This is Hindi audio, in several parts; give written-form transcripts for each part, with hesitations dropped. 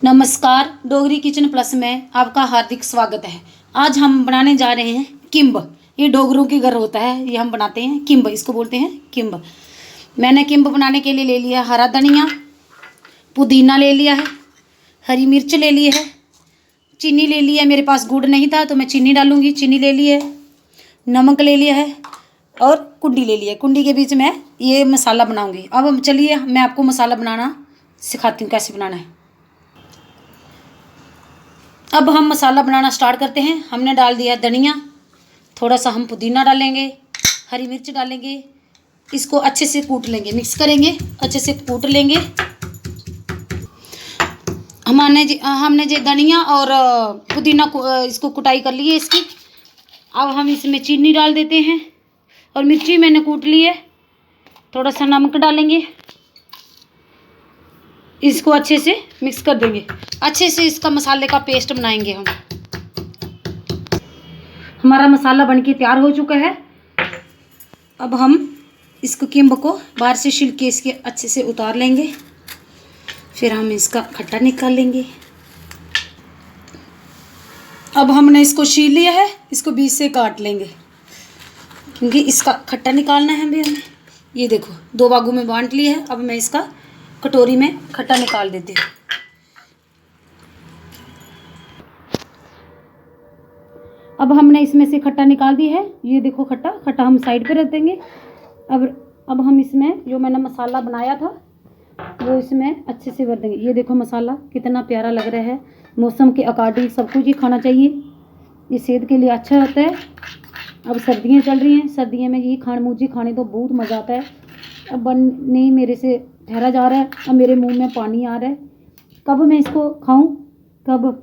नमस्कार, डोगरी किचन प्लस में आपका हार्दिक स्वागत है। आज हम बनाने जा रहे हैं किम्ब। ये डोगरों के घर होता है, ये हम बनाते हैं किम्ब, इसको बोलते हैं किम्ब। मैंने किम्ब बनाने के लिए ले लिया हरा धनिया, पुदीना ले लिया है, हरी मिर्च ले ली है, चीनी ले लिया है। मेरे पास गुड़ नहीं था तो मैं चीनी डालूँगी, चीनी ले ली है, नमक ले लिया है और कुंडी ले लिया है। कुंडी के बीच में ये मसाला बनाऊँगी। अब हम चलिए मैं आपको मसाला बनाना सिखाती हूँ कैसे बनाना है। अब हम मसाला बनाना स्टार्ट करते हैं। हमने डाल दिया धनिया, थोड़ा सा हम पुदीना डालेंगे, हरी मिर्च डालेंगे, इसको अच्छे से कूट लेंगे, मिक्स करेंगे, अच्छे से कूट लेंगे। हमने जो धनिया और पुदीना को इसको कुटाई कर ली है इसकी। अब हम इसमें चीनी डाल देते हैं और मिर्ची मैंने कूट ली है, थोड़ा सा नमक डालेंगे, इसको अच्छे से मिक्स कर देंगे। अच्छे से इसका मसाले का पेस्ट बनाएंगे हम। हमारा मसाला बनके तैयार हो चुका है। अब हम इसको किम्ब को बाहर से छिलके इसके अच्छे से उतार लेंगे, फिर हम इसका खट्टा निकाल लेंगे। अब हमने इसको छील लिया है, इसको बीच से काट लेंगे क्योंकि इसका खट्टा निकालना है हमें। ये देखो 2 भागों में बांट लिया है। अब मैं इसका कटोरी में खट्टा निकाल देती हूँ। अब हमने इसमें से खट्टा निकाल दी है। ये देखो खट्टा हम साइड पे रख देंगे। अब हम इसमें जो मैंने मसाला बनाया था वो इसमें अच्छे से भर देंगे। ये देखो मसाला कितना प्यारा लग रहा है। मौसम के अकॉर्डिंग सब कुछ ही खाना चाहिए, ये सेहत के लिए अच्छा होता है। अब सर्दियाँ चल रही हैं, सर्दियों में ये मुझे खाने तो बहुत मज़ा आता है। अब बन नहीं मेरे से ठहरा जा रहा है, अब मेरे मुंह में पानी आ रहा है। कब मैं इसको खाऊं कब।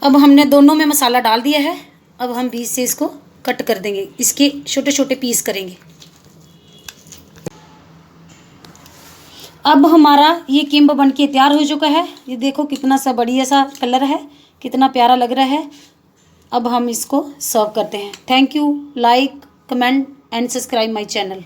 अब हमने दोनों में मसाला डाल दिया है। अब हम बीच से इसको कट कर देंगे, इसके छोटे छोटे पीस करेंगे। अब हमारा ये किम्ब बनके तैयार हो चुका है। ये देखो कितना सा बढ़िया सा कलर है, कितना प्यारा लग रहा है। अब हम इसको सर्व करते हैं। Thank you. Like, comment and subscribe my channel.